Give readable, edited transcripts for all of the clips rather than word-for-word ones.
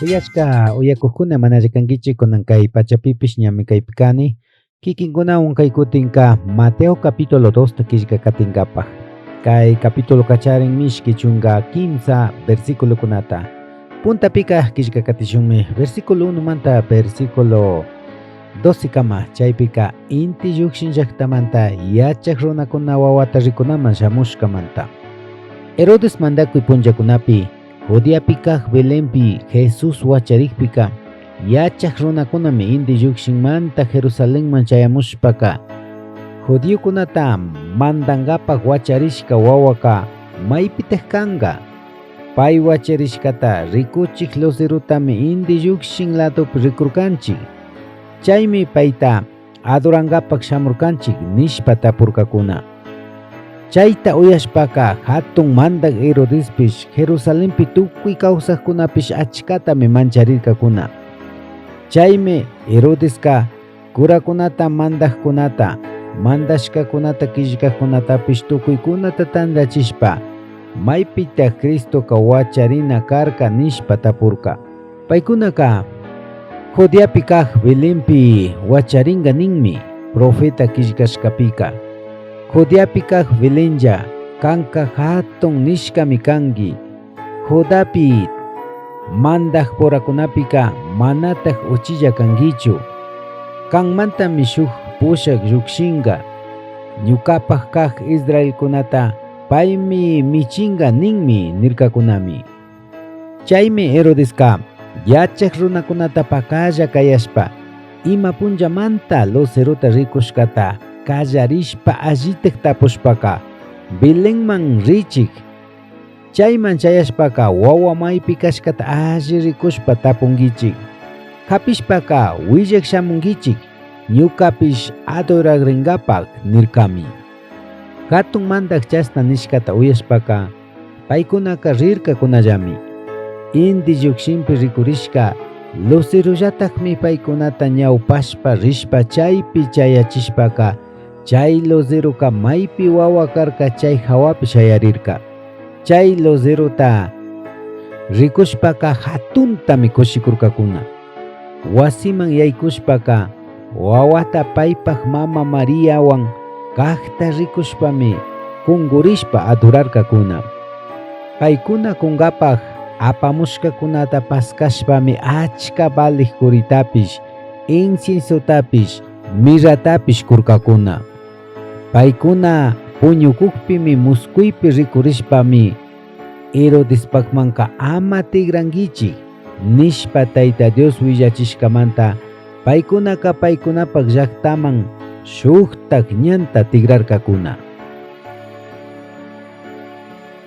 Uyashka uyakuqkuna manallakankichik kunan kay pachapipish ñami kaypi kani kikinkunawan kay kutinka Mateo capítulo 2 killka katinkapaj kay capítulo kacharin mishki chunka 15 versículokunata puntapika killka katishunmi versículo 1 manta versículo 12 kama chaypika inti llukshin llaqtamanta yachaq runakuna wawata rikunaman shamushkamanta Herodes mandakuy punllakunapi Judeapi kaq Belenpi Jesus wacharikpika yachaq runakunami inti llukshinmanta Jerusalenman chayamushpaka judiokunata mandangapaq wacharishka wawaka maypitaq kanqa pay wacharishkata rikuchik lucerutami inti llukshin ladopi rikurkanchik chaymi payta adorankapaq shamurkanchik nishpa tapurkakuna chayta uyashpaka hatun mandak Herodespish Jerusalenpi tukuy kawsaqkunapish achkatami mancharirkakuna chaymi Herodeska kurakunata mandaqkunata mandashkakunata killkaqkunatapish tukuykunata tandachishpa maypita Cristoka wacharina karka nishpa tapurka paykunaka Judeapi kaq Belenpi wacharinga ninmi profeta killkashkapika Judeapi kaq Belenya kanka hatun nishkami kanki Judapi mandaq purakunapika manataq uchilla kankichu kanmantami shuk pushak llukshinga ñukapaq kaq Israelkunata paymi michinga ninmi nirkakunami chaymi Herodeska yachaq runakunata pakalla kayashpa ima punchamanta luceruta rikushkata kallarishpa allitaq tapushpaka Belenman richik chayman chayashpaka wawa maypi kashkata alli rikushpa tapunkichik hapishpaka willak shamunkichik ñukapish adoragrinkapaq nirkami hatun mandak chasna nishkata uyashpaka paykunaka rirkakunallami inti llukshinpi rikurishka lucerullatakmi paykunata ñawpashpa rishpa chaypi chayachishpaka chay luceruka maypi wawa karka chay hawapi shayarirka chay luceruta rikushpaka hatuntami kushikurkakuna wasiman yaykushpaka wawata paypaq mama Mariawan kaqta rikushpami kungurishpa adorarkakuna paykuna kunkapaq apamushkakunata paskashpami achka baliq kuritapish inciensotapish mirratapish kurkakuna paykuna puñukukpimi muskuypi rikurishpami Herodespakmanka ama tigrankichik nishpa Tayta Dios willachishkamanta paykunaka paykunapaq llaqtaman shuktak ñanta tigrarkakuna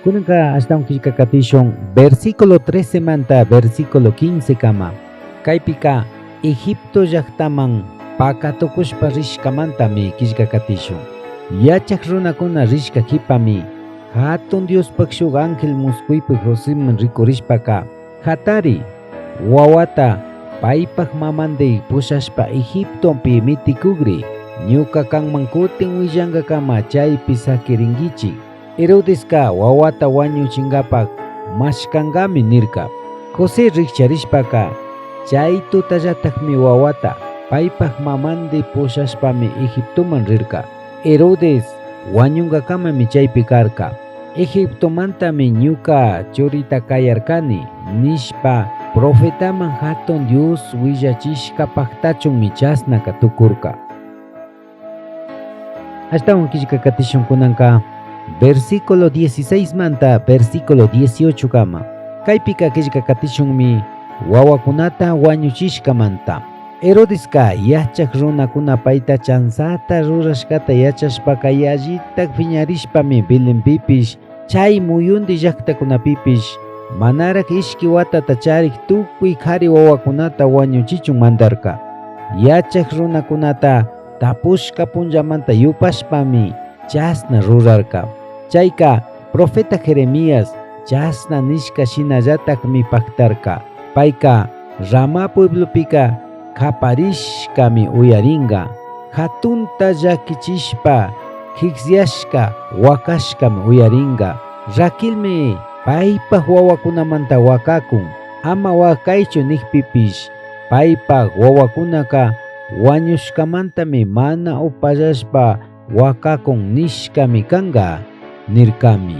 kunanka ashtawan killka katishun versículo 13 manta versículo 15 kama kaypika Egipto llaqtaman pakatukushpa rishkamantami killka katishun yachaq runakuna rishka kipami hatun Diospaq shuk ángel muskuypi Joseman rikurishpaka hatari wawata paypaq mamandey pushashpa Egiptopi mitikugri ñuka kanman kutin willankakama chaypi sakirinkichik Herodeska wawata wañuchinkapaq mashkankami nirka José rikcharishpaka chay tutallatakmi wawata paypaq mamandey pushashpami Egiptoman rirka Herodes wañunkakamami chaypi karka Egiptomantami ñuka churita kayarkani nishpa profetaman hatun Dios willachishkapaqtachunmi chasnaka tukurka ashtawan killka katishun kunanka versículo 16 manta versículo 18 kama kaypika killka katishunmi wawakunata wañuchishkamanta Herodeska yachaq runakuna payta chansata rurashkata yachashpaka yallitak piñarishpami Belenpipish chay muyunti llaqtakunapipish manarak ishki watata charik tukuy qhari wawakunata wañuchichun mandarka yachaq runakunata tapushka punchamanta yupashpami chasna rurarka chayka profeta Jeremías chasna nishka shinallatakmi paktarka payka Rama pueblopika kaparishkami uyaringa hatunta llakichishpa hiqsiashka wakashkami uyaringa Raquelmi paypaq wawakunamanta wakakun ama wakaychu nikpipish paypak wawakunaka wañushkamantami mana upallashpa wakakun nishkami kanga nirkami.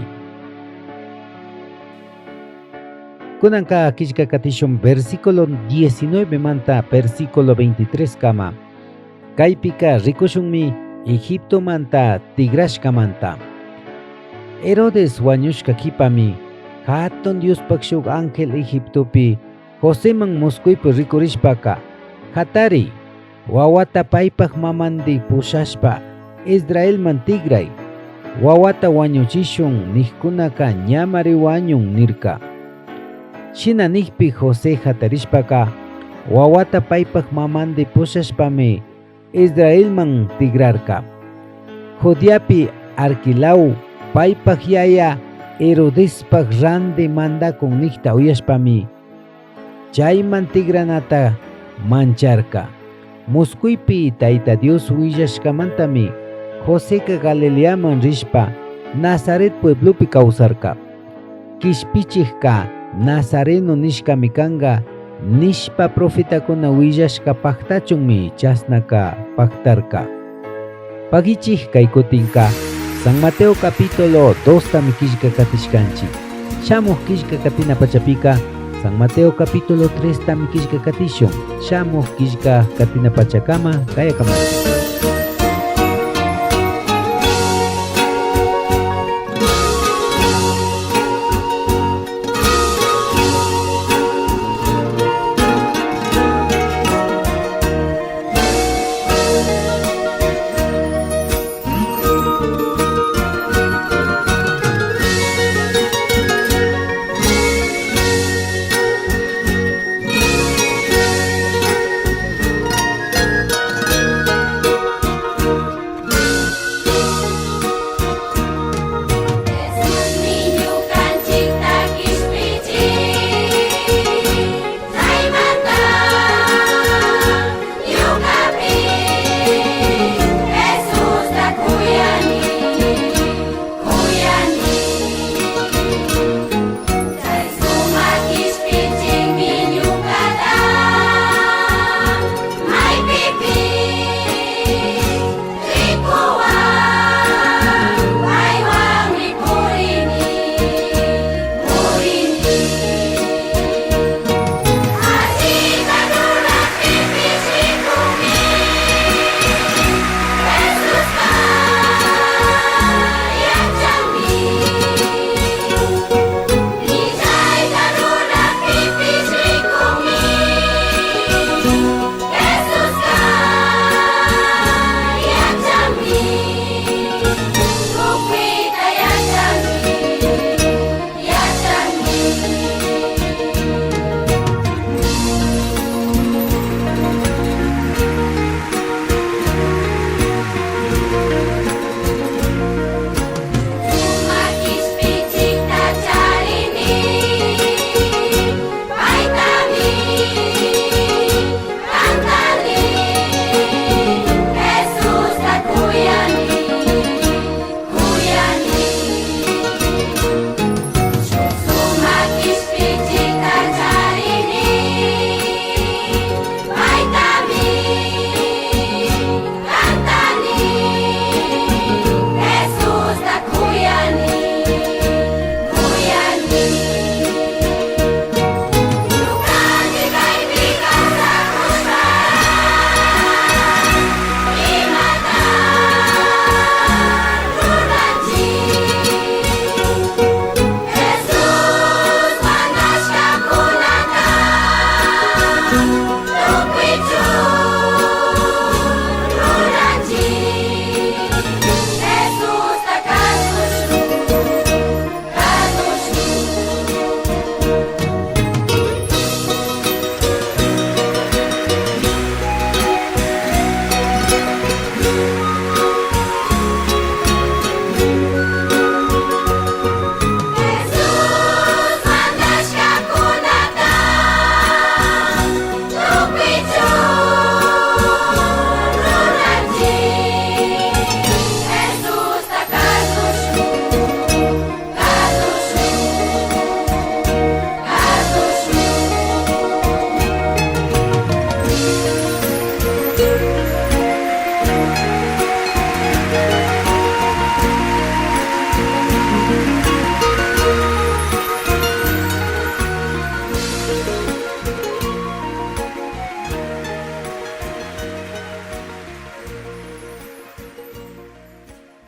Kunanka killka katishun versículo 19 manta versículo 23 kama. Kaypika rikushunmi Egipto manta tigrashka manta. Herodes wañushka kipami hatun Diospak shuk ángel Egiptopi Joseman muskuypi rikurishpaka hatari wawata paypak mamandi pushashpa Israelman tigray wawata wañuchishun nikkunaka ñamari wañun nirka. Shina nikpi Jose hatarishpaka wawata paypak mamandi pushashpami Israelman tigrarka. Judiapi Arquilao paypak yaya Herodespak rande mandakun nikta uyashpami chayman tigranata mancharka. Muskuypi Tayta Dios willashkamantami Joseka Galileaman rishpa Nazaret pueblopi kawsarka. Kishpichikka Nazareno nishkami kanga nishpa profetakuna willashka paktachunmi chasnaka paktarka. Pagichik kay kutinka San Mateo capítulo 2 tami killka katishkanchi. Shamuq killka katina pachapika San Mateo capítulo 3 tami killka katishun. Shamuq killka katina pachakama kayakama.